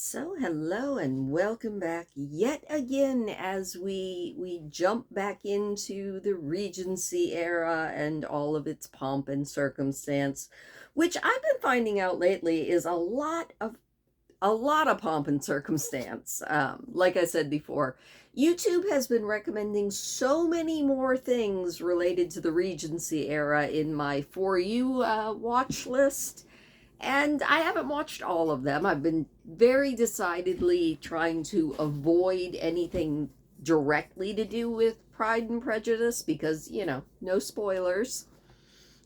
So hello and welcome back yet again as we jump back into the Regency era and all of its pomp and circumstance, which I've been finding out lately is a lot of pomp and circumstance. Like I said before, YouTube has been recommending so many more things related to the Regency era in my For You watch list, and I haven't watched all of them. I've been very decidedly trying to avoid anything directly to do with Pride and Prejudice because, no spoilers,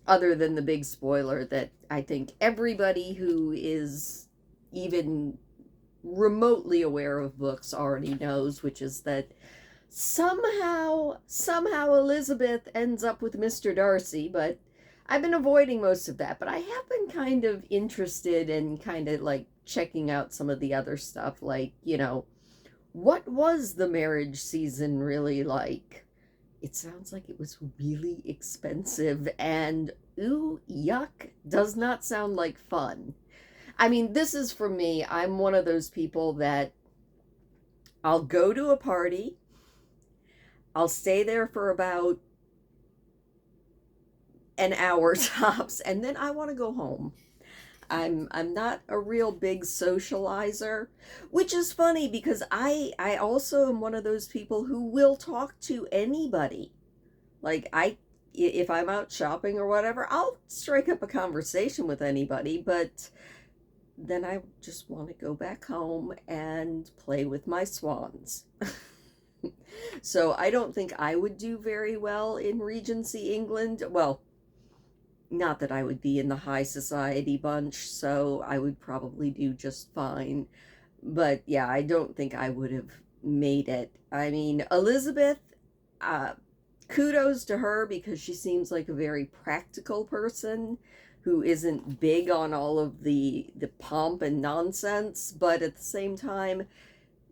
other than the big spoiler that I think everybody who is even remotely aware of books already knows, which is that somehow Elizabeth ends up with Mr. Darcy. But I've been avoiding most of that, but I have been kind of interested in kind of like checking out some of the other stuff, like, what was the marriage season really like? It sounds like it was really expensive, and ooh, yuck, does not sound like fun. I mean, this is for me. I'm one of those people that I'll go to a party, I'll stay there for about an hour tops, and then I want to go home. I'm not a real big socializer, which is funny because I also am one of those people who will talk to anybody. Like, if I'm out shopping or whatever, I'll strike up a conversation with anybody, but then I just want to go back home and play with my swans. So I don't think I would do very well in Regency England. Well, not that I would be in the high society bunch, so I would probably do just fine. But yeah, I don't think I would have made it. I mean, Elizabeth, uh, kudos to her because she seems like a very practical person who isn't big on all of the pomp and nonsense, but at the same time,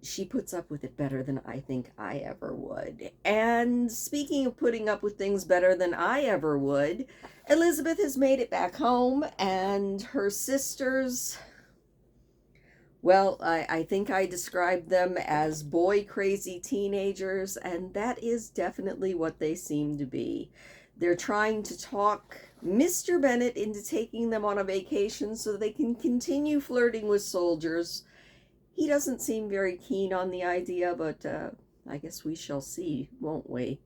she puts up with it better than I think I ever would. And speaking of putting up with things better than I ever would, Elizabeth has made it back home, and her sisters, well, I think I described them as boy crazy teenagers, and that is definitely what they seem to be. They're trying to talk Mr. Bennet into taking them on a vacation so they can continue flirting with soldiers. He doesn't seem very keen on the idea, but I guess we shall see, won't we?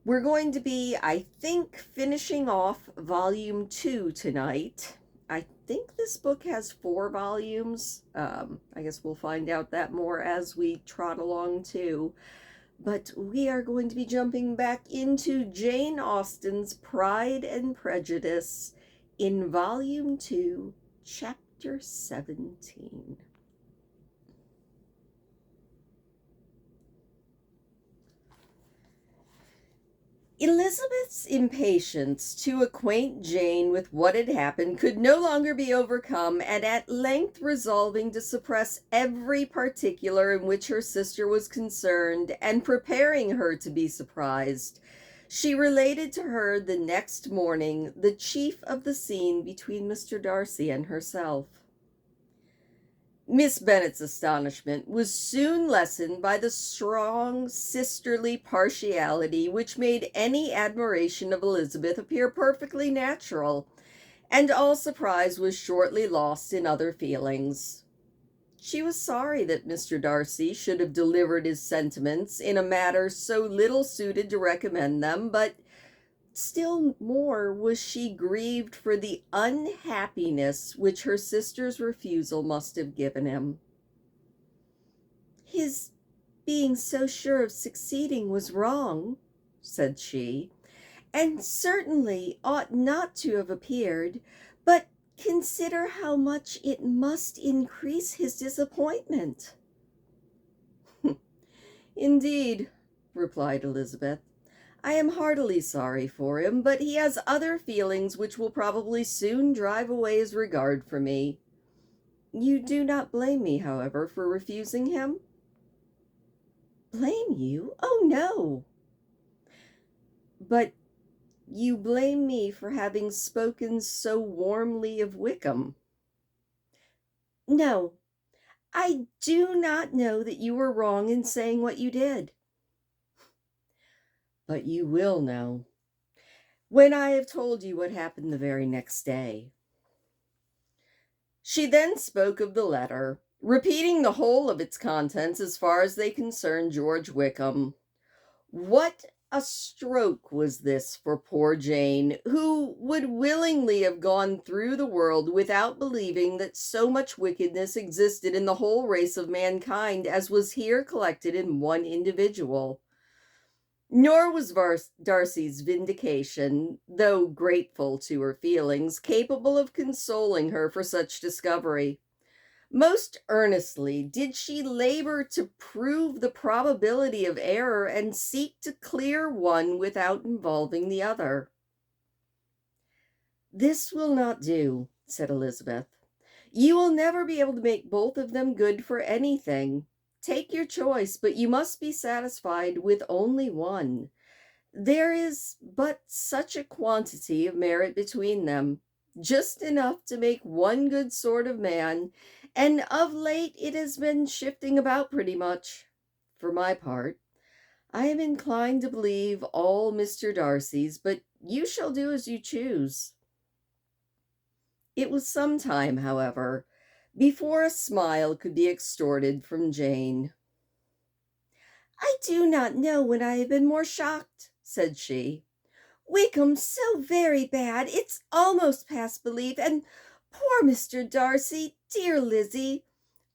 We're going to be, I think, finishing off volume 2 tonight. I think this book has 4 volumes. I guess we'll find out that more as we trot along too. But we are going to be jumping back into Jane Austen's Pride and Prejudice in volume 2, chapter 17. Elizabeth's impatience to acquaint Jane with what had happened could no longer be overcome, and at length resolving to suppress every particular in which her sister was concerned, and preparing her to be surprised, she related to her the next morning the chief of the scene between Mr. Darcy and herself. Miss Bennet's astonishment was soon lessened by the strong sisterly partiality which made any admiration of Elizabeth appear perfectly natural, and all surprise was shortly lost in other feelings. She was sorry that Mr. Darcy should have delivered his sentiments in a matter so little suited to recommend them, but still more was she grieved for the unhappiness which her sister's refusal must have given him. "His being so sure of succeeding was wrong," said she, "and certainly ought not to have appeared, but consider how much it must increase his disappointment." "Indeed," replied Elizabeth, "I am heartily sorry for him, but he has other feelings which will probably soon drive away his regard for me. You do not blame me, however, for refusing him?" "Blame you? Oh, no." "But you blame me for having spoken so warmly of Wickham." "No, I do not know that you were wrong in saying what you did. But you will know when I have told you what happened the very next day. She then spoke of the letter, repeating the whole of its contents as far as they concerned George Wickham. What a stroke was this for poor Jane, who would willingly have gone through the world without believing that so much wickedness existed in the whole race of mankind as was here collected in one individual. Nor was Darcy's vindication, though grateful to her feelings, capable of consoling her for such discovery. Most earnestly did she labor to prove the probability of error and seek to clear one without involving the other. "This will not do," said Elizabeth. "You will never be able to make both of them good for anything. Take your choice, but you must be satisfied with only one. There is but such a quantity of merit between them, just enough to make one good sort of man, and of late it has been shifting about pretty much. For my part, I am inclined to believe all Mr. Darcy's, but you shall do as you choose." It was some time, however, before a smile could be extorted from Jane. "I do not know when I have been more shocked," said she. "Wickham's so very bad, it's almost past belief, and poor Mr. Darcy, dear Lizzie,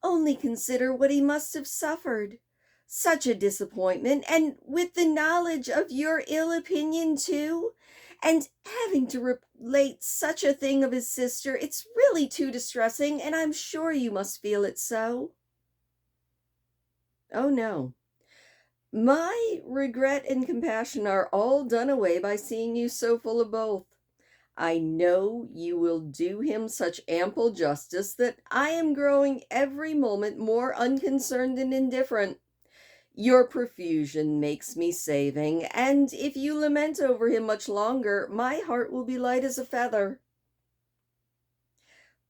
only consider what he must have suffered. Such a disappointment, and with the knowledge of your ill opinion too, and having to relate such a thing of his sister, it's really too distressing, and I'm sure you must feel it so." "Oh, no. My regret and compassion are all done away by seeing you so full of both. I know you will do him such ample justice that I am growing every moment more unconcerned and indifferent. Your profusion makes me saving, and if you lament over him much longer, my heart will be light as a feather."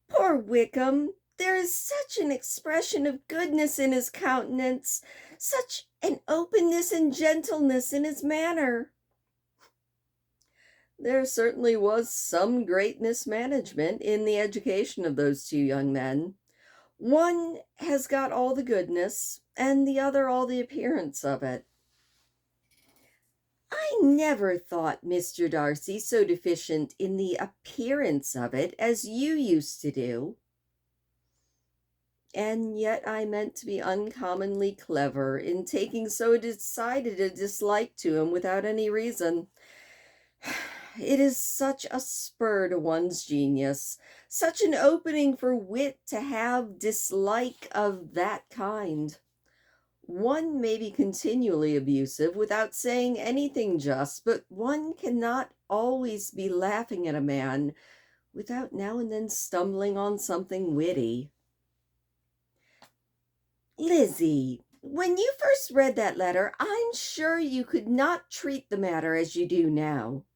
"Poor Wickham! There is such an expression of goodness in his countenance, such an openness and gentleness in his manner." There certainly was some great mismanagement in the education of those two young men. One has got all the goodness, and the other all the appearance of it. "I never thought Mr. Darcy so deficient in the appearance of it as you used to do." "And yet I meant to be uncommonly clever in taking so decided a dislike to him without any reason. It is such a spur to one's genius, such an opening for wit to have dislike of that kind. One may be continually abusive without saying anything just, but one cannot always be laughing at a man without now and then stumbling on something witty." "Lizzie, when you first read that letter, I'm sure you could not treat the matter as you do now."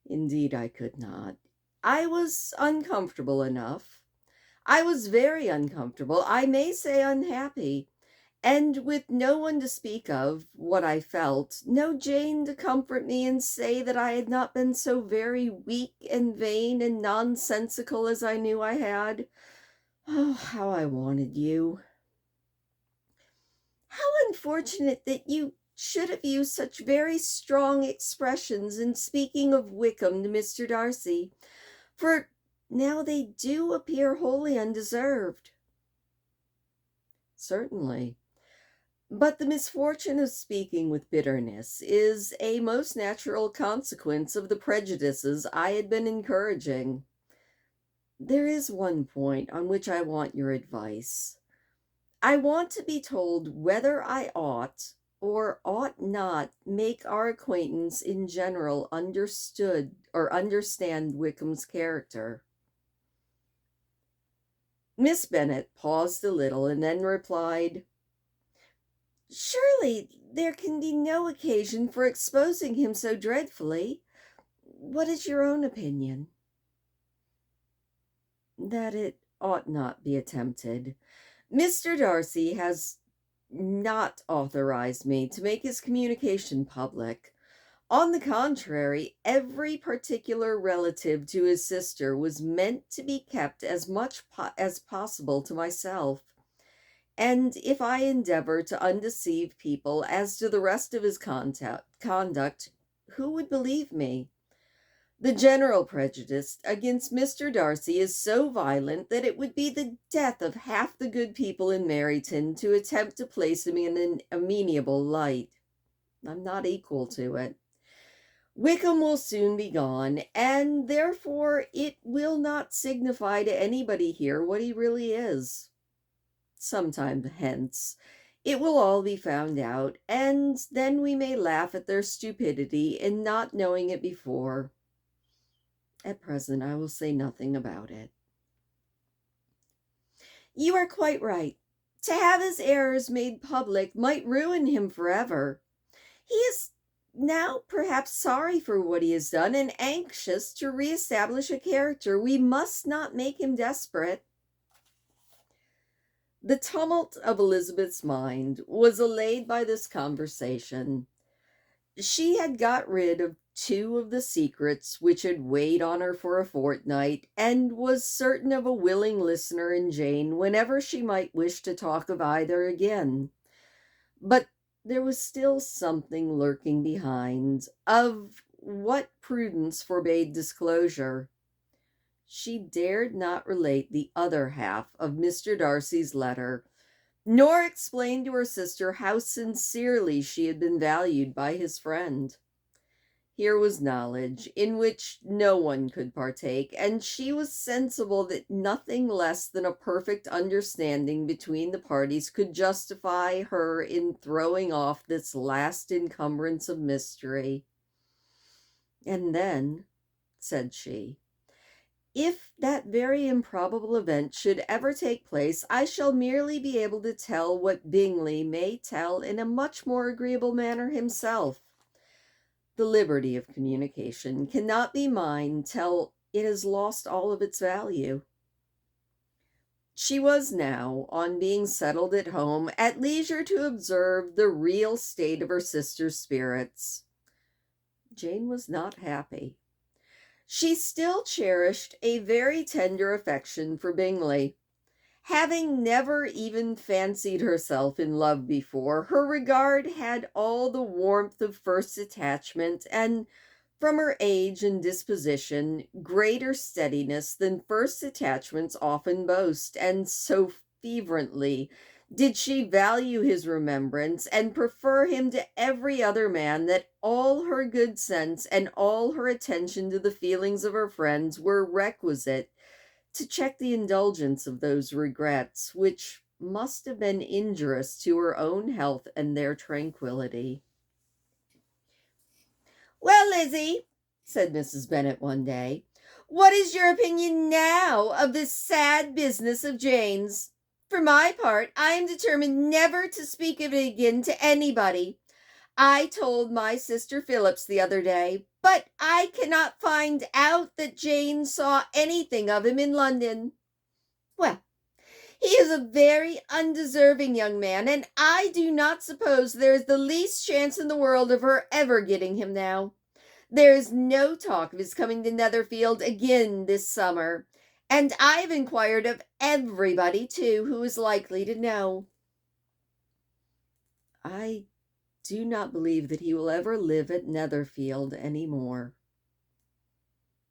"Indeed, I could not. I was uncomfortable enough. I was very uncomfortable, I may say unhappy, and with no one to speak of what I felt, no Jane to comfort me and say that I had not been so very weak and vain and nonsensical as I knew I had. Oh, how I wanted you!" "How unfortunate that you should have used such very strong expressions in speaking of Wickham to Mr. Darcy, for now they do appear wholly undeserved." "Certainly. But the misfortune of speaking with bitterness is a most natural consequence of the prejudices I had been encouraging. There is one point on which I want your advice. I want to be told whether I ought or ought not make our acquaintance in general understood or understand Wickham's character." Miss Bennet paused a little and then replied, "Surely there can be no occasion for exposing him so dreadfully. What is your own opinion?" "That it ought not be attempted. Mr. Darcy has not authorized me to make his communication public. On the contrary, every particular relative to his sister was meant to be kept as much as possible to myself. And if I endeavor to undeceive people as to the rest of his conduct, who would believe me? The general prejudice against Mr. Darcy is so violent that it would be the death of half the good people in Meryton to attempt to place him in an amenable light. I'm not equal to it. Wickham will soon be gone, and therefore it will not signify to anybody here what he really is. Sometime hence, it will all be found out, and then we may laugh at their stupidity in not knowing it before. At present, I will say nothing about it. You are quite right. To have his errors made public might ruin him forever. He is now perhaps sorry for what he has done and anxious to reestablish a character. We must not make him desperate. The tumult of Elizabeth's mind was allayed by this conversation. She had got rid of two of the secrets which had weighed on her for a fortnight, and was certain of a willing listener in Jane whenever she might wish to talk of either again. But there was still something lurking behind, of what prudence forbade disclosure. She dared not relate the other half of Mr. Darcy's letter, nor explain to her sister how sincerely she had been valued by his friend. Here was knowledge in which no one could partake, and she was sensible that nothing less than a perfect understanding between the parties could justify her in throwing off this last encumbrance of mystery. And then, said she, if that very improbable event should ever take place, I shall merely be able to tell what Bingley may tell in a much more agreeable manner himself. The liberty of communication cannot be mine till it has lost all of its value. She was now, on being settled at home, at leisure to observe the real state of her sister's spirits. Jane was not happy. She still cherished a very tender affection for Bingley. Having never even fancied herself in love before, her regard had all the warmth of first attachment, and from her age and disposition, greater steadiness than first attachments often boast, and so fervently did she value his remembrance and prefer him to every other man, that all her good sense and all her attention to the feelings of her friends were requisite to check the indulgence of those regrets which must have been injurious to her own health and their tranquillity. "Well, Lizzie," said Mrs. Bennet one day, "what is your opinion now of this sad business of Jane's? For my part, I am determined never to speak of it again to anybody. I told my sister Phillips the other day, but I cannot find out that Jane saw anything of him in London. Well, he is a very undeserving young man, and I do not suppose there is the least chance in the world of her ever getting him now. There is no talk of his coming to Netherfield again this summer, and I have inquired of everybody, too, who is likely to know." "I do not believe that he will ever live at Netherfield any more."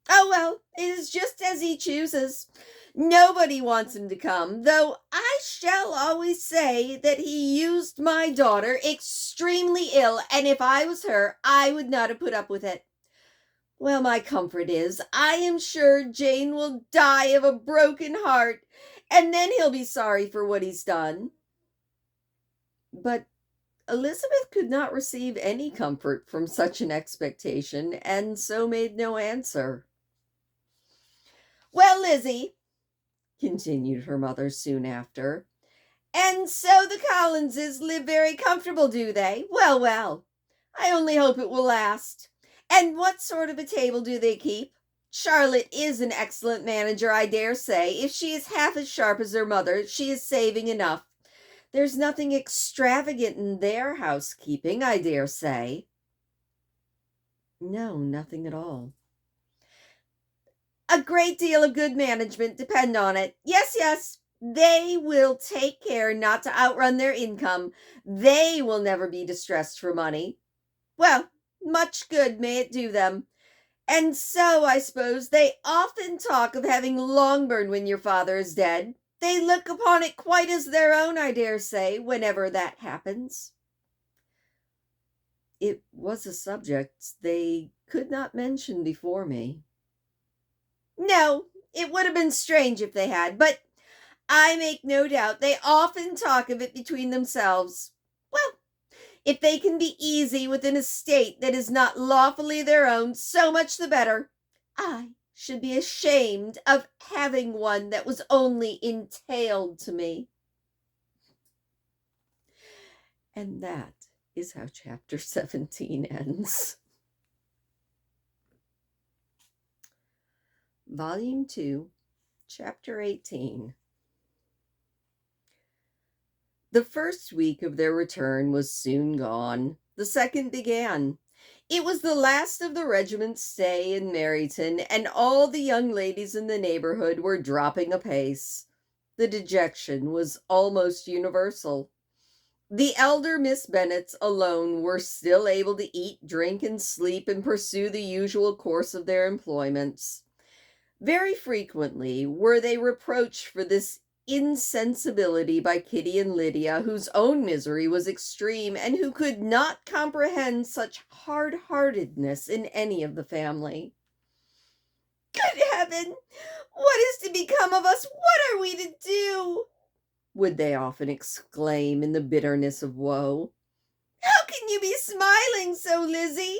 "Oh, well, it is just as he chooses. Nobody wants him to come, though I shall always say that he used my daughter extremely ill, and if I was her, I would not have put up with it. Well, my comfort is, I am sure Jane will die of a broken heart, and then he'll be sorry for what he's done." But Elizabeth could not receive any comfort from such an expectation, and so made no answer. "Well, Lizzie," continued her mother soon after, "and so the Collinses live very comfortable, do they? Well, well, I only hope it will last. And what sort of a table do they keep? Charlotte is an excellent manager, I dare say. If she is half as sharp as her mother, she is saving enough. There's nothing extravagant in their housekeeping, I dare say. No, nothing at all. A great deal of good management, depend on it. Yes, yes. They will take care not to outrun their income. They will never be distressed for money. Well, much good may it do them. And so, I suppose, they often talk of having Longbourn when your father is dead. They look upon it quite as their own, I dare say, whenever that happens. It was a subject they could not mention before me. No, it would have been strange if they had, but I make no doubt they often talk of it between themselves. Well, if they can be easy with an estate that is not lawfully their own, so much the better. I should be ashamed of having one that was only entailed to me. And that is how chapter 17 ends. Volume 2, chapter 18. The first week of their return was soon gone. The second began. It was the last of the regiment's stay in Meryton, and all the young ladies in the neighborhood were dropping apace. The dejection was almost universal. The elder Miss Bennets alone were still able to eat, drink, and sleep and pursue the usual course of their employments. Very frequently were they reproached for this insensibility by Kitty and Lydia, whose own misery was extreme, and who could not comprehend such hard-heartedness in any of the family. Good heaven! What is to become of us? What are we to do? Would they often exclaim in the bitterness of woe. How can you be smiling so, Lizzie?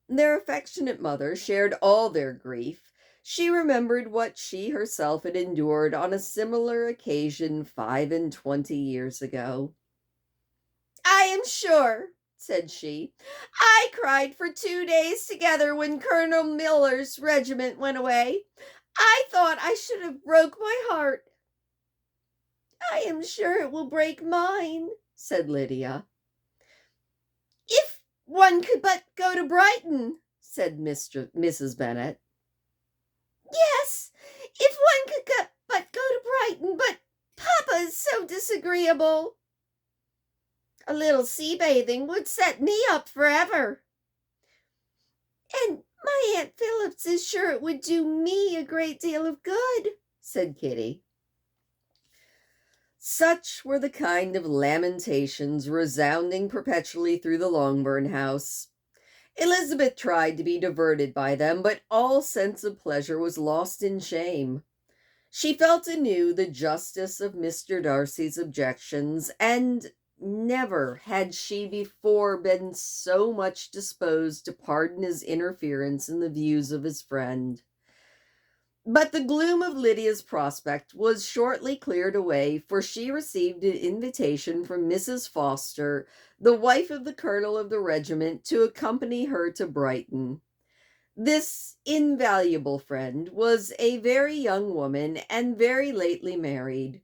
Their affectionate mother shared all their grief. She remembered what she herself had endured on a similar occasion 25 years ago. I am sure, said she, I cried for 2 days together when Colonel Miller's regiment went away. I thought I should have broke my heart. I am sure it will break mine, said Lydia. If one could but go to Brighton, said Mrs. Bennet. Yes, if one could but go to Brighton, but Papa is so disagreeable. A little sea bathing would set me up forever. And my Aunt Phillips is sure it would do me a great deal of good, said Kitty. Such were the kind of lamentations resounding perpetually through the Longbourn house. Elizabeth tried to be diverted by them, but all sense of pleasure was lost in shame. She felt anew the justice of Mr. Darcy's objections, and never had she before been so much disposed to pardon his interference in the views of his friend. But the gloom of Lydia's prospect was shortly cleared away, for she received an invitation from Mrs. Foster, the wife of the colonel of the regiment, to accompany her to Brighton. This invaluable friend was a very young woman and very lately married.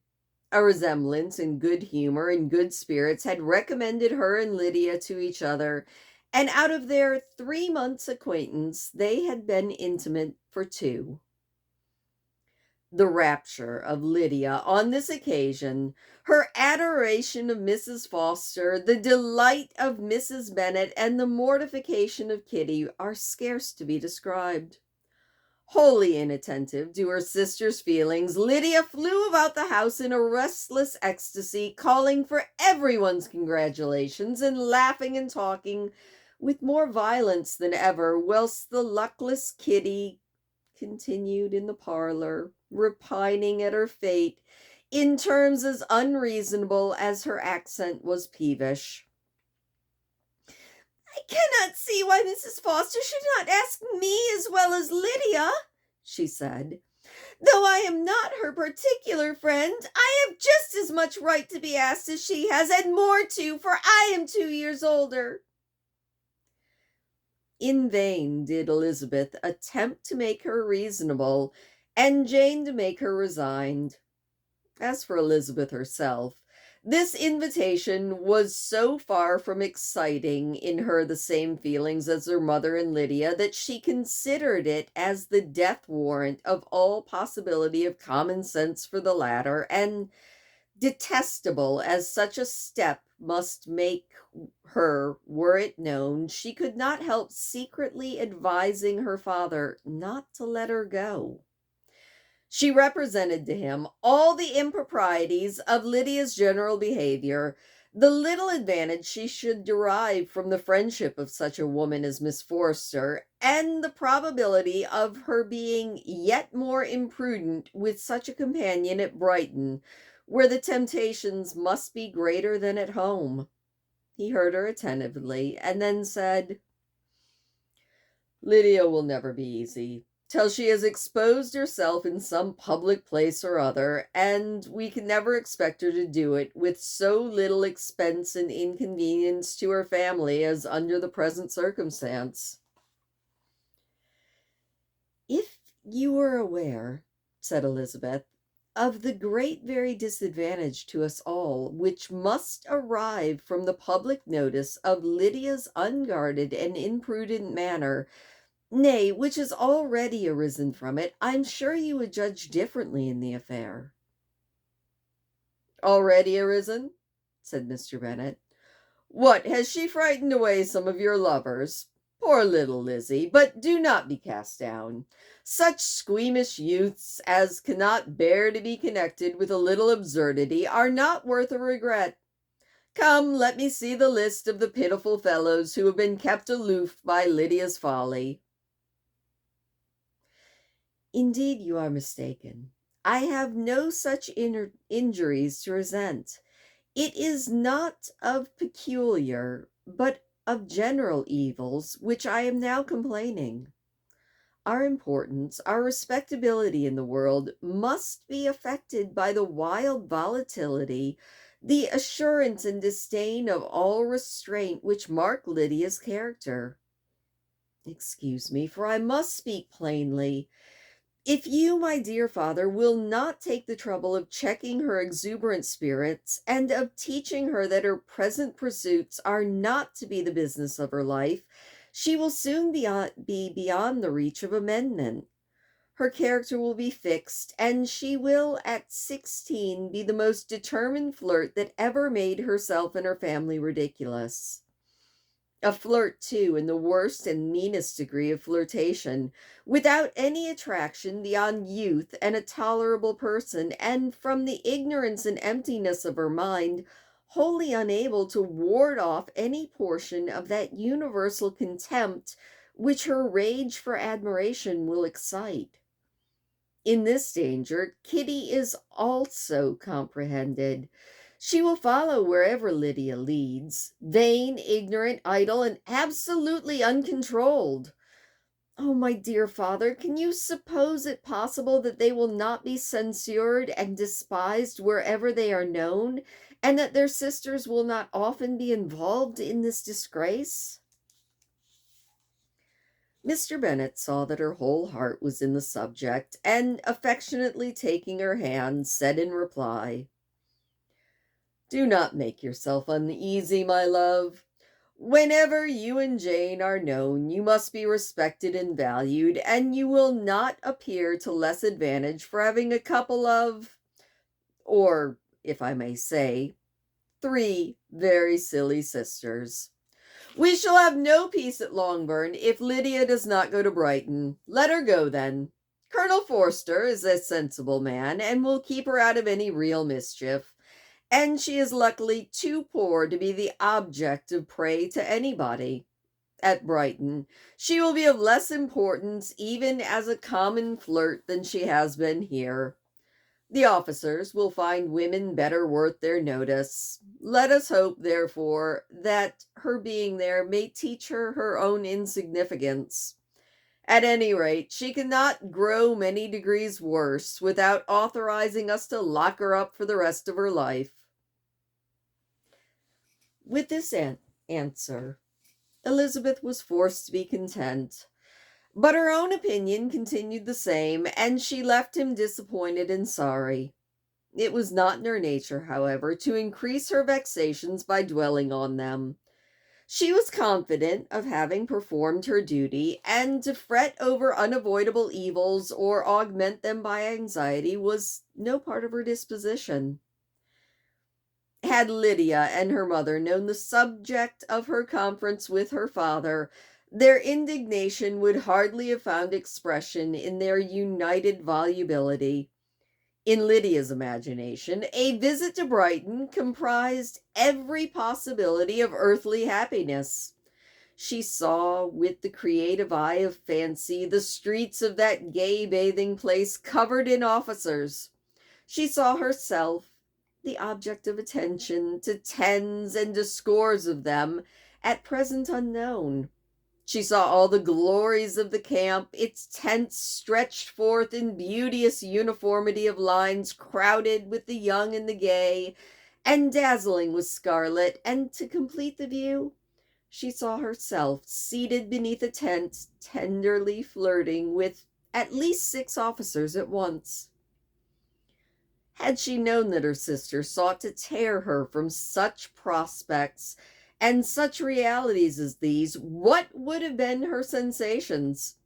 A resemblance in good humor and good spirits had recommended her and Lydia to each other, and out of their 3 months' acquaintance they had been intimate for 2. The rapture of Lydia on this occasion, her adoration of Mrs. Foster, the delight of Mrs. Bennet, and the mortification of Kitty are scarce to be described. Wholly inattentive to her sister's feelings, Lydia flew about the house in a restless ecstasy, calling for everyone's congratulations, and laughing and talking with more violence than ever, whilst the luckless Kitty continued in the parlor, repining at her fate in terms as unreasonable as her accent was peevish. I cannot see why Mrs. Foster should not ask me as well as Lydia, she said. Though I am not her particular friend, I have just as much right to be asked as she has, and more too, for I am 2 years older. In vain did Elizabeth attempt to make her reasonable, and Jane to make her resigned. As for Elizabeth herself, this invitation was so far from exciting in her the same feelings as her mother and Lydia that she considered it as the death warrant of all possibility of common sense for the latter, and detestable as such a step must make her were it known, she could not help secretly advising her father not to let her go. She represented to him all the improprieties of Lydia's general behavior, the little advantage she should derive from the friendship of such a woman as Miss Forster, and the probability of her being yet more imprudent with such a companion at Brighton, where the temptations must be greater than at home. He heard her attentively, and then said, "Lydia will never be easy till she has exposed herself in some public place or other, and we can never expect her to do it with so little expense and inconvenience to her family as under the present circumstance." "If you were aware," said Elizabeth, "of the great very disadvantage to us all which must arise from the public notice of Lydia's unguarded and imprudent manner, nay, which has already arisen from it, I'm sure you would judge differently in the affair." "Already arisen?" said Mr. Bennet. "What, has she frightened away some of your lovers? Poor little Lizzie! But do not be cast down. Such squeamish youths as cannot bear to be connected with a little absurdity are not worth a regret. Come, let me see the list of the pitiful fellows who have been kept aloof by Lydia's folly." "Indeed, you are mistaken. I have no such injuries to resent. It is not of peculiar, but of general evils, which I am now complaining. Our importance, our respectability in the world, must be affected by the wild volatility, the assurance and disdain of all restraint which mark Lydia's character. Excuse me, for I must speak plainly. If you, my dear father, will not take the trouble of checking her exuberant spirits, and of teaching her that her present pursuits are not to be the business of her life, she will soon be beyond the reach of amendment. Her character will be fixed, and she will at 16 be the most determined flirt that ever made herself and her family ridiculous. A flirt, too, in the worst and meanest degree of flirtation, without any attraction beyond youth and a tolerable person, and from the ignorance and emptiness of her mind, wholly unable to ward off any portion of that universal contempt which her rage for admiration will excite. In this danger, Kitty is also comprehended. She will follow wherever Lydia leads, vain, ignorant, idle, and absolutely uncontrolled. Oh, my dear father, can you suppose it possible that they will not be censured and despised wherever they are known, and that their sisters will not often be involved in this disgrace?" Mr. Bennet saw that her whole heart was in the subject, and affectionately taking her hand, said in reply, "Do not make yourself uneasy, my love. Whenever you and Jane are known, you must be respected and valued, and you will not appear to less advantage for having a couple of, or, if I may say, 3 very silly sisters. We shall have no peace at Longbourn if Lydia does not go to Brighton. Let her go, then. Colonel Forster is a sensible man, and will keep her out of any real mischief, and she is luckily too poor to be the object of prey to anybody. At Brighton, she will be of less importance even as a common flirt than she has been here. The officers will find women better worth their notice. Let us hope, therefore, that her being there may teach her her own insignificance. At any rate, she cannot grow many degrees worse without authorizing us to lock her up for the rest of her life." With this answer, Elizabeth was forced to be content. But her own opinion continued the same, and she left him disappointed and sorry. It was not in her nature, however, to increase her vexations by dwelling on them. She was confident of having performed her duty, and to fret over unavoidable evils or augment them by anxiety was no part of her disposition. Had Lydia and her mother known the subject of her conference with her father, their indignation would hardly have found expression in their united volubility. In Lydia's imagination, a visit to Brighton comprised every possibility of earthly happiness. She saw with the creative eye of fancy the streets of that gay bathing place covered in officers. She saw herself the object of attention to tens and to scores of them, at present unknown. She saw all the glories of the camp, its tents stretched forth in beauteous uniformity of lines, crowded with the young and the gay, and dazzling with scarlet, and to complete the view, she saw herself seated beneath a tent, tenderly flirting with at least 6 officers at once. Had she known that her sister sought to tear her from such prospects and such realities as these, what would have been her sensations?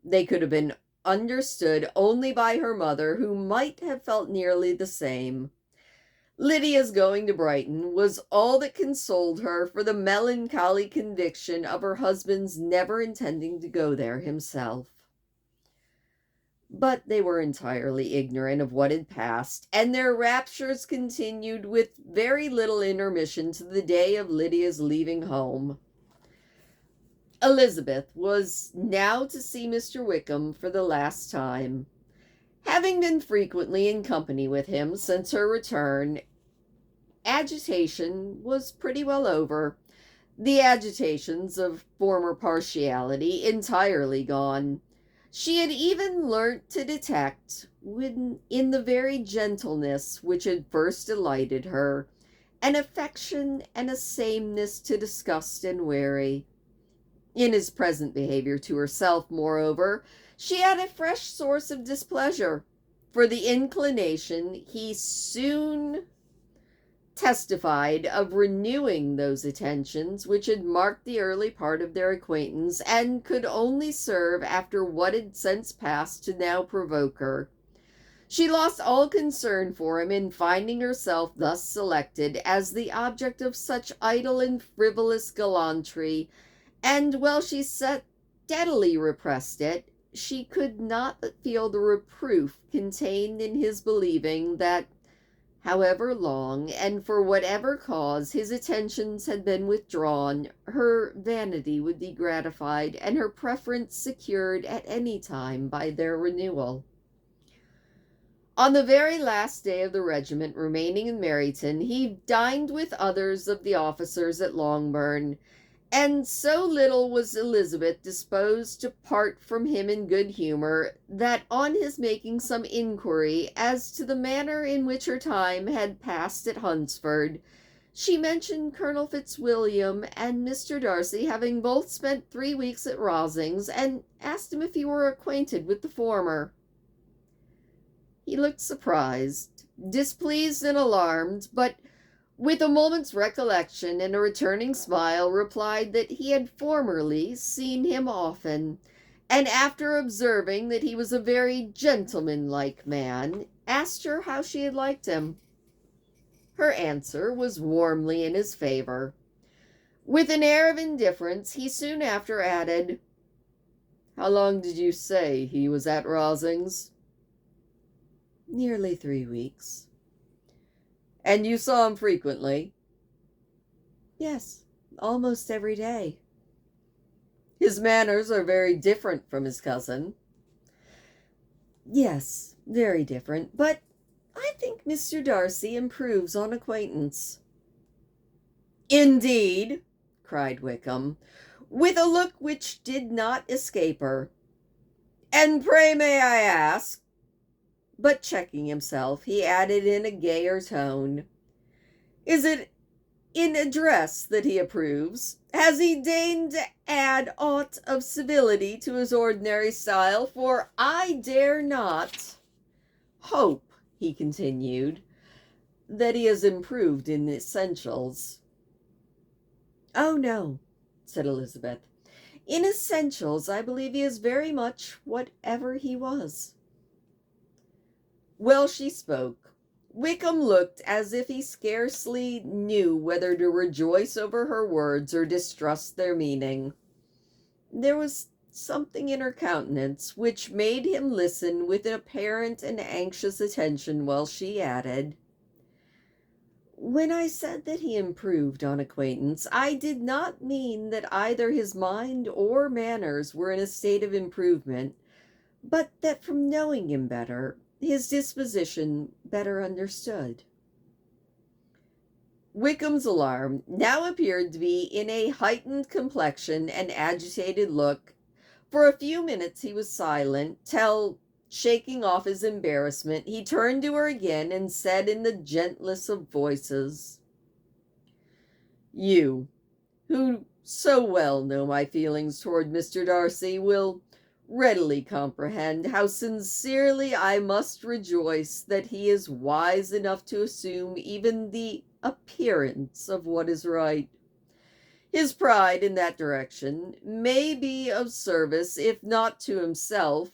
They could have been understood only by her mother, who might have felt nearly the same. Lydia's going to Brighton was all that consoled her for the melancholy conviction of her husband's never intending to go there himself. But they were entirely ignorant of what had passed, and their raptures continued with very little intermission to the day of Lydia's leaving home. Elizabeth was now to see Mr. Wickham for the last time. Having been frequently in company with him since her return, agitation was pretty well over. The agitations of former partiality entirely gone. She had even learnt to detect, in the very gentleness which had first delighted her, an affection and a sameness to disgust and weary. In his present behavior to herself, moreover, she had a fresh source of displeasure, for the inclination he soon testified of renewing those attentions which had marked the early part of their acquaintance, and could only serve, after what had since passed, to now provoke her. She lost all concern for him in finding herself thus selected as the object of such idle and frivolous gallantry, and while she steadily repressed it, she could not but feel the reproof contained in his believing that, however long, and for whatever cause, his attentions had been withdrawn, her vanity would be gratified, and her preference secured at any time by their renewal. On the very last day of the regiment remaining in Meryton, he dined with others of the officers at Longbourn, and so little was Elizabeth disposed to part from him in good humor, that on his making some inquiry as to the manner in which her time had passed at Hunsford, she mentioned Colonel Fitzwilliam and Mr. Darcy having both spent 3 weeks at Rosings, and asked him if he were acquainted with the former. He looked surprised, displeased, and alarmed, but with a moment's recollection and a returning smile, replied that he had formerly seen him often, and after observing that he was a very gentlemanlike man, asked her how she had liked him. Her answer was warmly in his favor. With an air of indifference, he soon after added, "How long did you say he was at Rosings?" "Nearly 3 weeks." "And you saw him frequently?" "Yes, almost every day." "His manners are very different from his cousin." "Yes, very different, but I think Mr. Darcy improves on acquaintance." "Indeed!" cried Wickham, with a look which did not escape her. "And pray may I ask—" But checking himself, he added in a gayer tone, "Is it in address that he approves, has he deigned to add aught of civility to his ordinary style, for I dare not hope, he continued, that he has improved in essentials. Oh, no, said Elizabeth. In essentials, I believe he is very much whatever he was. Well, she spoke. Wickham looked as if he scarcely knew whether to rejoice over her words or distrust their meaning. There was something in her countenance which made him listen with an apparent and anxious attention while she added, "When I said that he improved on acquaintance, I did not mean that either his mind or manners were in a state of improvement, but that from knowing him better, his disposition better understood." Wickham's alarm now appeared to be in a heightened complexion and agitated look. For a few minutes he was silent, till, shaking off his embarrassment, he turned to her again and said in the gentlest of voices, "You, who so well know my feelings toward Mr. Darcy, will readily comprehend how sincerely I must rejoice that he is wise enough to assume even the appearance of what is right. His pride in that direction may be of service, if not to himself,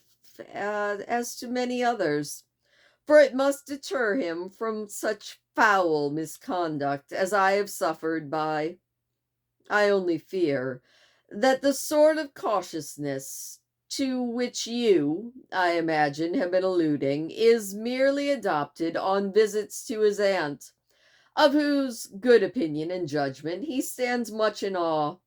as to many others, for it must deter him from such foul misconduct as I have suffered by. I only fear that the sort of cautiousness to which you, I imagine, have been alluding, is merely adopted on visits to his aunt, of whose good opinion and judgment he stands much in awe.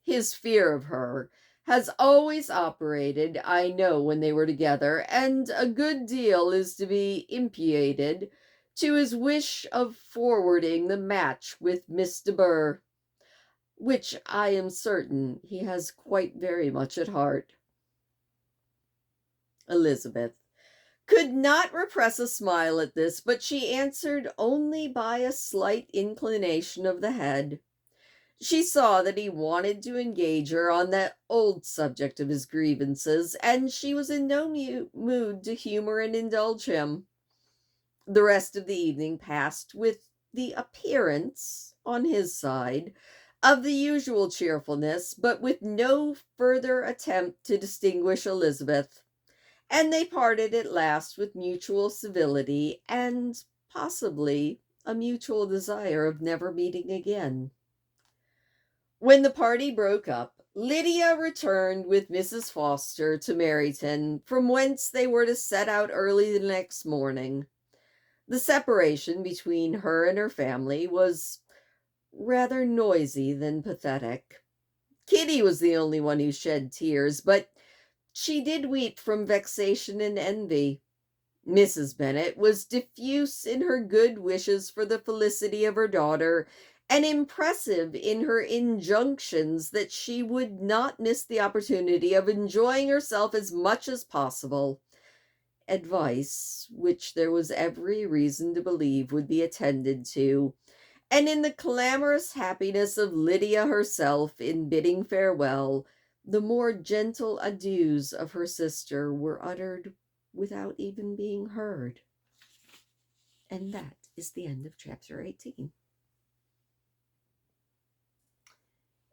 His fear of her has always operated, I know, when they were together, and a good deal is to be imputed to his wish of forwarding the match with Miss de Bourgh, which I am certain he has quite very much at heart." Elizabeth could not repress a smile at this, but she answered only by a slight inclination of the head. She saw that he wanted to engage her on that old subject of his grievances, and she was in no mood to humor and indulge him. The rest of the evening passed with the appearance, on his side, of the usual cheerfulness, but with no further attempt to distinguish Elizabeth, and they parted at last with mutual civility and possibly a mutual desire of never meeting again. When the party broke up, Lydia returned with Mrs. Foster to Meryton, from whence they were to set out early the next morning. The separation between her and her family was rather noisy than pathetic. Kitty was the only one who shed tears, but she did weep from vexation and envy. Mrs. Bennet was diffuse in her good wishes for the felicity of her daughter, and impressive in her injunctions that she would not miss the opportunity of enjoying herself as much as possible, advice which there was every reason to believe would be attended to, and in the clamorous happiness of Lydia herself in bidding farewell, the more gentle adieus of her sister were uttered without even being heard. And that is the end of chapter 18.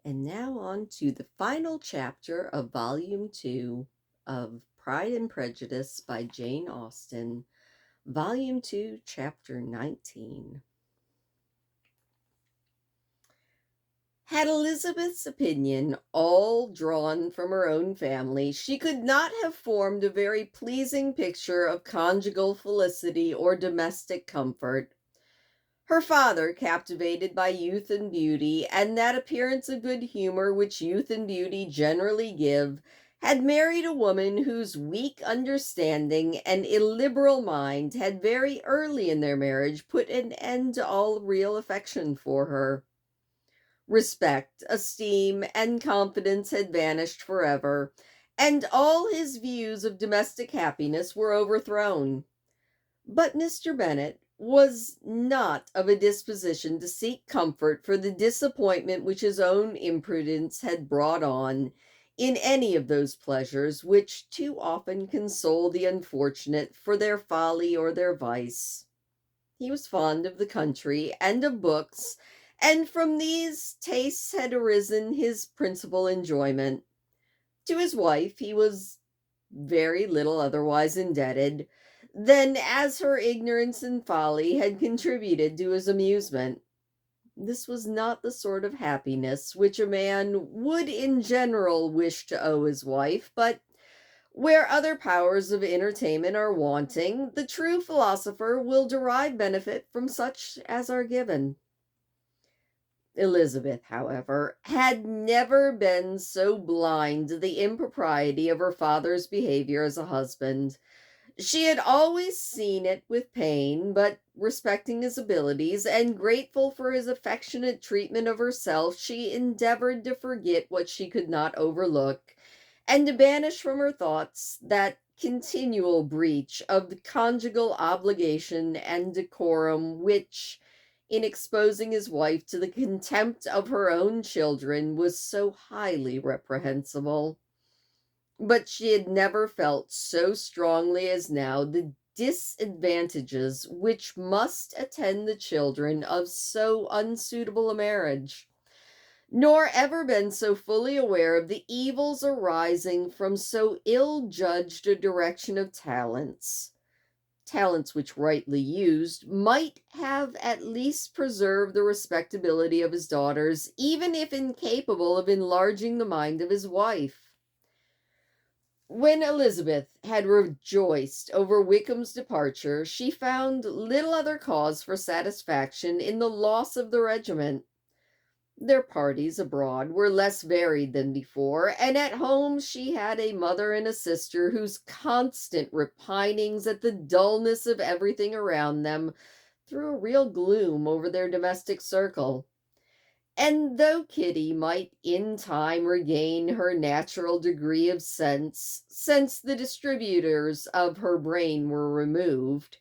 And now on to the final chapter of Volume 2 of Pride and Prejudice by Jane Austen, Volume 2, Chapter 19. Had Elizabeth's opinion all drawn from her own family, she could not have formed a very pleasing picture of conjugal felicity or domestic comfort. Her father, captivated by youth and beauty, and that appearance of good humor which youth and beauty generally give, had married a woman whose weak understanding and illiberal mind had very early in their marriage put an end to all real affection for her. Respect, esteem, and confidence had vanished forever, and all his views of domestic happiness were overthrown. But Mr. Bennet, was not of a disposition to seek comfort for the disappointment which his own imprudence had brought on in any of those pleasures which too often console the unfortunate for their folly or their vice. He was fond of the country and of books, and from these tastes had arisen his principal enjoyment. To his wife he was very little otherwise indebted than as her ignorance and folly had contributed to his amusement. This was not the sort of happiness which a man would in general wish to owe his wife, but where other powers of entertainment are wanting, the true philosopher will derive benefit from such as are given. Elizabeth, however, had never been so blind to the impropriety of her father's behavior as a husband. She had always seen it with pain, but respecting his abilities and grateful for his affectionate treatment of herself, she endeavored to forget what she could not overlook, and to banish from her thoughts that continual breach of the conjugal obligation and decorum which, in exposing his wife to the contempt of her own children, was so highly reprehensible. But she had never felt so strongly as now the disadvantages which must attend the children of so unsuitable a marriage, nor ever been so fully aware of the evils arising from so ill judged a direction of talents. Talents which, rightly used, might have at least preserved the respectability of his daughters, even if incapable of enlarging the mind of his wife. When Elizabeth had rejoiced over Wickham's departure, she found little other cause for satisfaction in the loss of the regiment. Their parties abroad were less varied than before, and at home she had a mother and a sister whose constant repinings at the dullness of everything around them threw a real gloom over their domestic circle. And though Kitty might in time regain her natural degree of sense, since the distributors of her brain were removed,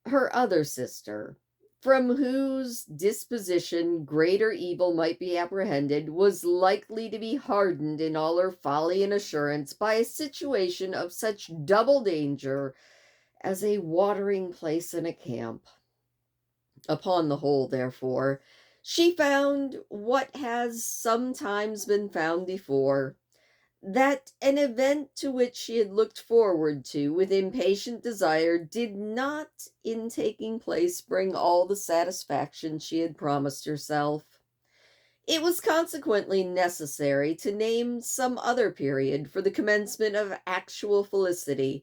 her other sister, from whose disposition greater evil might be apprehended, was likely to be hardened in all her folly and assurance by a situation of such double danger as a watering place in a camp. Upon the whole, therefore, she found what has sometimes been found before, that an event to which she had looked forward to with impatient desire did not, in taking place, bring all the satisfaction she had promised herself. It was consequently necessary to name some other period for the commencement of actual felicity,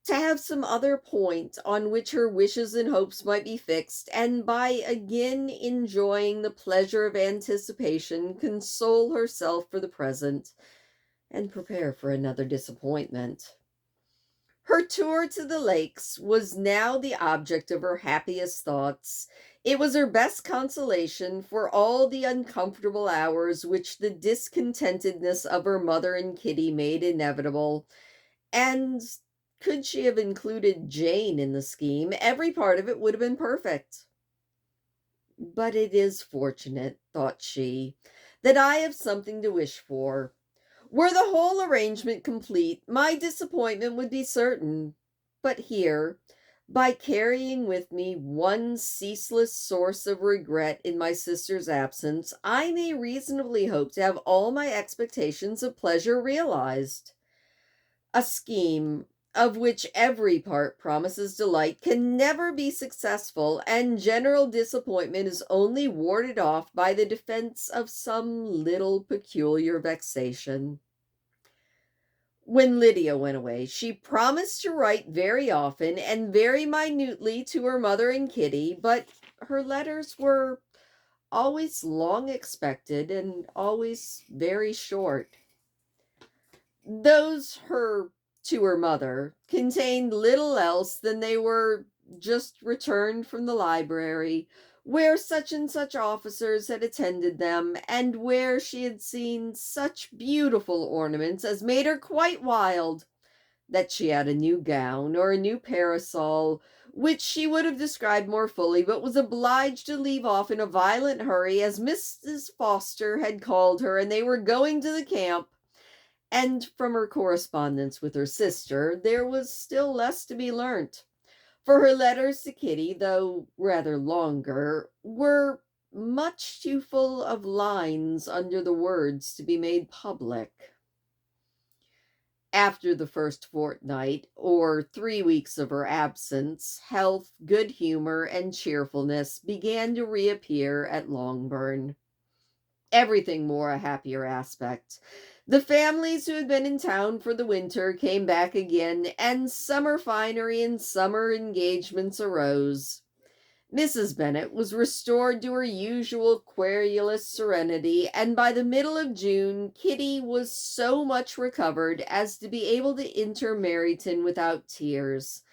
to have some other point on which her wishes and hopes might be fixed, and by again enjoying the pleasure of anticipation, console herself for the present, and prepare for another disappointment. Her tour to the lakes was now the object of her happiest thoughts. It was her best consolation for all the uncomfortable hours which the discontentedness of her mother and Kitty made inevitable, and could she have included Jane in the scheme, every part of it would have been perfect. But it is fortunate, thought she, that I have something to wish for. Were the whole arrangement complete, my disappointment would be certain. But here, by carrying with me one ceaseless source of regret in my sister's absence, I may reasonably hope to have all my expectations of pleasure realized. A scheme of which every part promises delight can never be successful, and general disappointment is only warded off by the defense of some little peculiar vexation. When Lydia went away, she promised to write very often and very minutely to her mother and Kitty, but her letters were always long expected and always very short. Those her to her mother contained little else than they were just returned from the library, where such and such officers had attended them, and where she had seen such beautiful ornaments as made her quite wild, that she had a new gown or a new parasol, which she would have described more fully, but was obliged to leave off in a violent hurry as Mrs. Foster had called her and they were going to the camp. And from her correspondence with her sister, there was still less to be learnt, for her letters to Kitty, though rather longer, were much too full of lines under the words to be made public. After the first fortnight, or 3 weeks of her absence, health, good humor, and cheerfulness began to reappear at Longbourn. Everything wore a happier aspect. The families who had been in town for the winter came back again, and summer finery and summer engagements arose. Mrs. Bennet was restored to her usual querulous serenity, and by the middle of June, Kitty was so much recovered as to be able to enter Meryton without tears,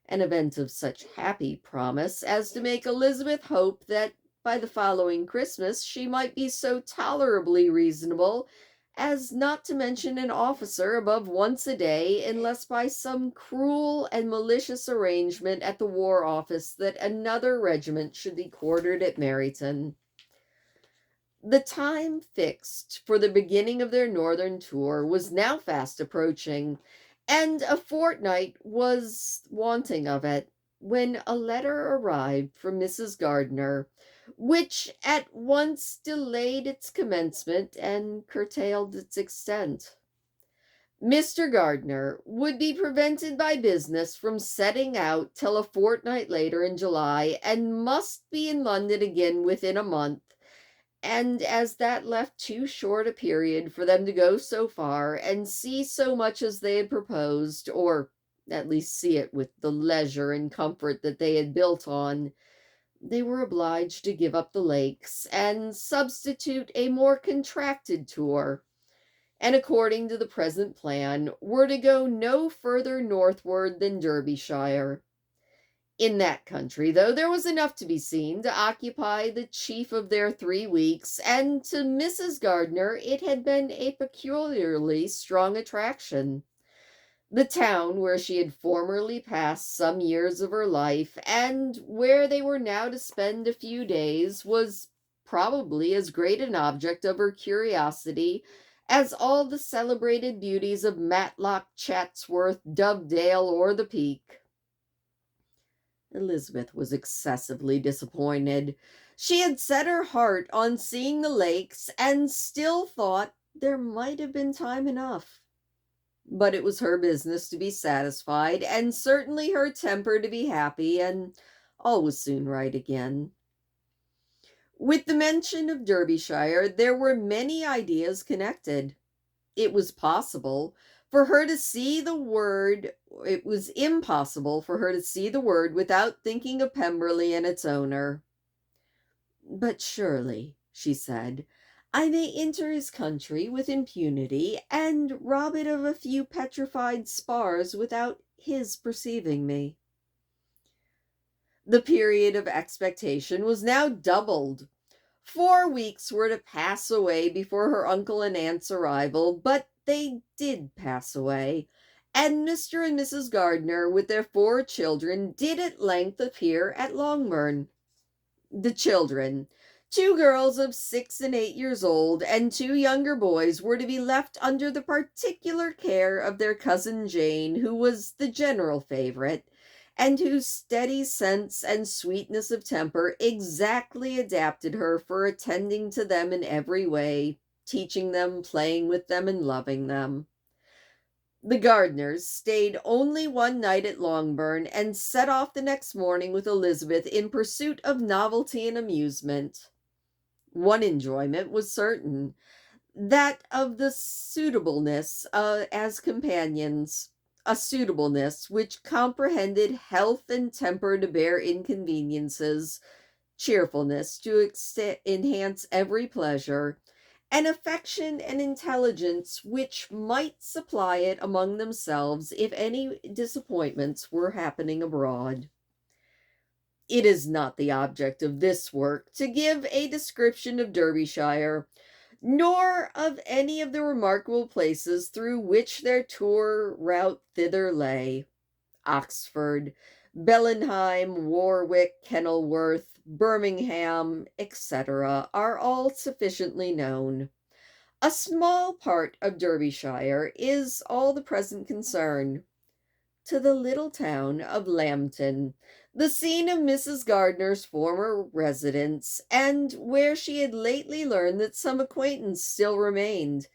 an event of such happy promise as to make Elizabeth hope that by the following Christmas she might be so tolerably reasonable as not to mention an officer above once a day, unless by some cruel and malicious arrangement at the War Office that another regiment should be quartered at Meryton. The time fixed for the beginning of their northern tour was now fast approaching, and a fortnight was wanting of it, when a letter arrived from Mrs. Gardiner, which at once delayed its commencement and curtailed its extent. Mr. Gardiner would be prevented by business from setting out till a fortnight later in July, and must be in London again within a month, and as that left too short a period for them to go so far and see so much as they had proposed, or at least see it with the leisure and comfort that they had built on, they were obliged to give up the lakes and substitute a more contracted tour, and according to the present plan, were to go no further northward than Derbyshire. In that country, though, there was enough to be seen to occupy the chief of their 3 weeks, and to Mrs. Gardiner it had been a peculiarly strong attraction. The town where she had formerly passed some years of her life, and where they were now to spend a few days, was probably as great an object of her curiosity as all the celebrated beauties of Matlock, Chatsworth, Dovedale, or the Peak. Elizabeth was excessively disappointed. She had set her heart on seeing the lakes, and still thought there might have been time enough. But it was her business to be satisfied, and certainly her temper to be happy, and all was soon right again. With the mention of Derbyshire, there were many ideas connected. It was impossible for her to see the word without thinking of Pemberley and its owner. "But surely," she said, "I may enter his country with impunity, and rob it of a few petrified spars without his perceiving me." The period of expectation was now doubled. 4 weeks were to pass away before her uncle and aunt's arrival, but they did pass away, and Mr. and Mrs. Gardiner, with their 4 children, did at length appear at Longbourn. The children, 2 girls of 6 and 8 years old, and 2 younger boys, were to be left under the particular care of their cousin Jane, who was the general favorite, and whose steady sense and sweetness of temper exactly adapted her for attending to them in every way, teaching them, playing with them, and loving them. The Gardiners stayed only one night at Longbourn, and set off the next morning with Elizabeth in pursuit of novelty and amusement. One enjoyment was certain, that of the suitableness as companions, a suitableness which comprehended health and temper to bear inconveniences, cheerfulness to enhance every pleasure, and affection and intelligence which might supply it among themselves if any disappointments were happening abroad. It is not the object of this work to give a description of Derbyshire, nor of any of the remarkable places through which their tour route thither lay. Oxford, Bellenheim, Warwick, Kenilworth, Birmingham, etc., are all sufficiently known. A small part of Derbyshire is all the present concern. To the little town of Lambton, the scene of Mrs. Gardner's former residence, and where she had lately learned that some acquaintance still remained,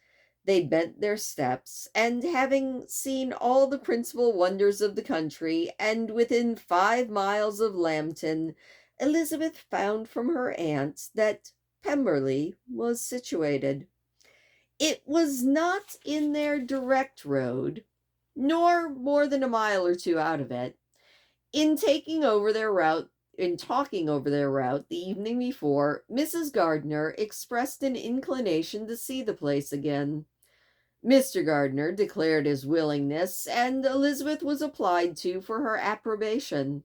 they bent their steps, and having seen all the principal wonders of the country, and within 5 miles of Lambton, Elizabeth found from her aunt that Pemberley was situated. It was not in their direct road, nor more than a mile or two out of it. In taking over their route, in talking over their route the evening before, Mrs. Gardner expressed an inclination to see the place again. Mr. Gardner declared his willingness, and Elizabeth was applied to for her approbation.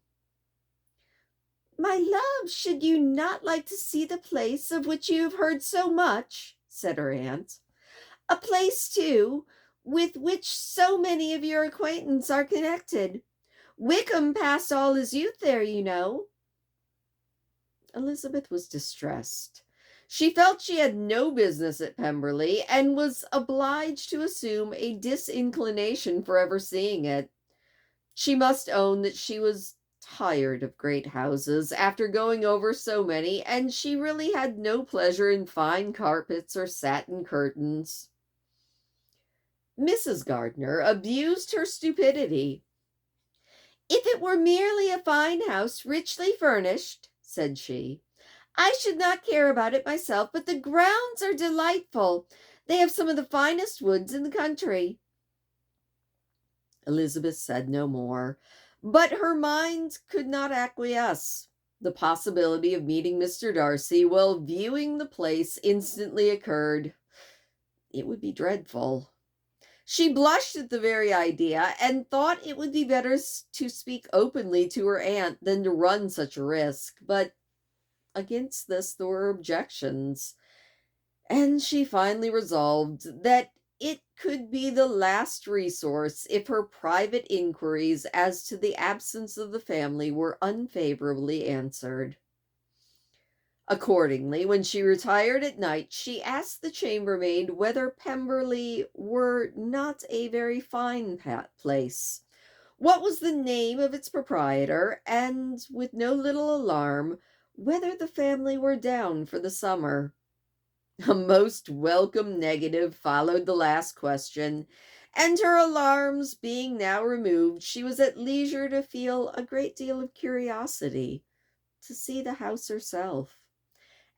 "My love, should you not like to see the place of which you have heard so much?" said her aunt. "A place, too, with which so many of your acquaintance are connected. Wickham passed all his youth there, you know." Elizabeth was distressed. She felt she had no business at Pemberley, and was obliged to assume a disinclination for ever seeing it. She must own that she was tired of great houses after going over so many, and she really had no pleasure in fine carpets or satin curtains. Mrs. Gardner abused her stupidity. "If it were merely a fine house, richly furnished," said she, "I should not care about it myself, but the grounds are delightful. They have some of the finest woods in the country." Elizabeth said no more, but her mind could not acquiesce. The possibility of meeting Mr. Darcy while viewing the place instantly occurred. It would be dreadful. She blushed at the very idea, and thought it would be better to speak openly to her aunt than to run such a risk. But against this there were objections, and she finally resolved that it could be the last resource if her private inquiries as to the absence of the family were unfavorably answered. Accordingly, when she retired at night, she asked the chambermaid whether Pemberley were not a very fine place, what was the name of its proprietor, and, with no little alarm, whether the family were down for the summer. A most welcome negative followed the last question, and her alarms being now removed, she was at leisure to feel a great deal of curiosity to see the house herself.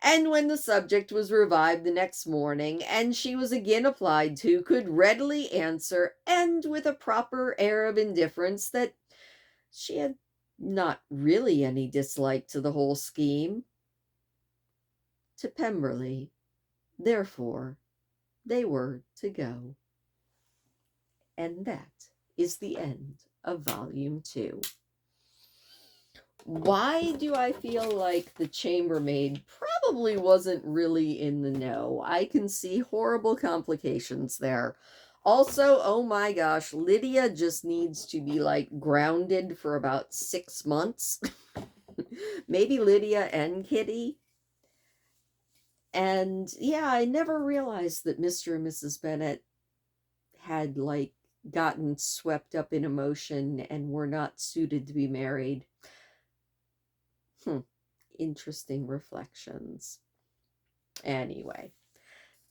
And when the subject was revived the next morning, and she was again applied to, could readily answer, and with a proper air of indifference, that she had not really any dislike to the whole scheme. To Pemberley, therefore, they were to go. And that is the end of Volume 2. Why do I feel like the chambermaid probably wasn't really in the know? I can see horrible complications there. Also, oh my gosh, Lydia just needs to be like grounded for about 6 months. Maybe Lydia and Kitty. And yeah, I never realized that Mr. and Mrs. Bennet had like gotten swept up in emotion and were not suited to be married. Interesting reflections. Anyway,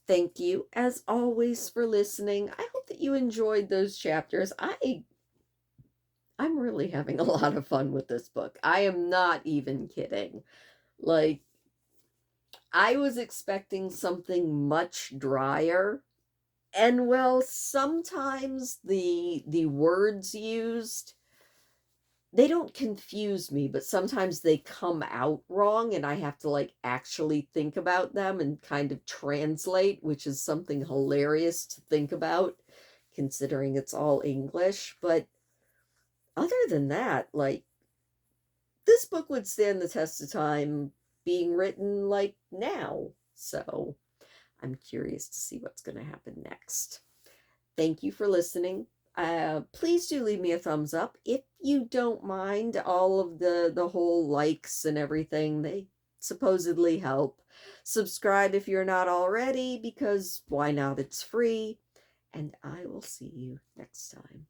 thank you as always for listening. I hope that you enjoyed those chapters. I'm really having a lot of fun with this book. I am not even kidding. Like, I was expecting something much drier. And well, sometimes the words used, they don't confuse me, but sometimes they come out wrong and I have to like actually think about them and kind of translate, which is something hilarious to think about considering it's all English. But other than that, like, this book would stand the test of time being written like now. So I'm curious to see what's going to happen next. Thank you for listening. Please do leave me a thumbs up if you don't mind all of the whole likes and everything. They supposedly help. Subscribe if you're not already, because why not? It's free. And I will see you next time.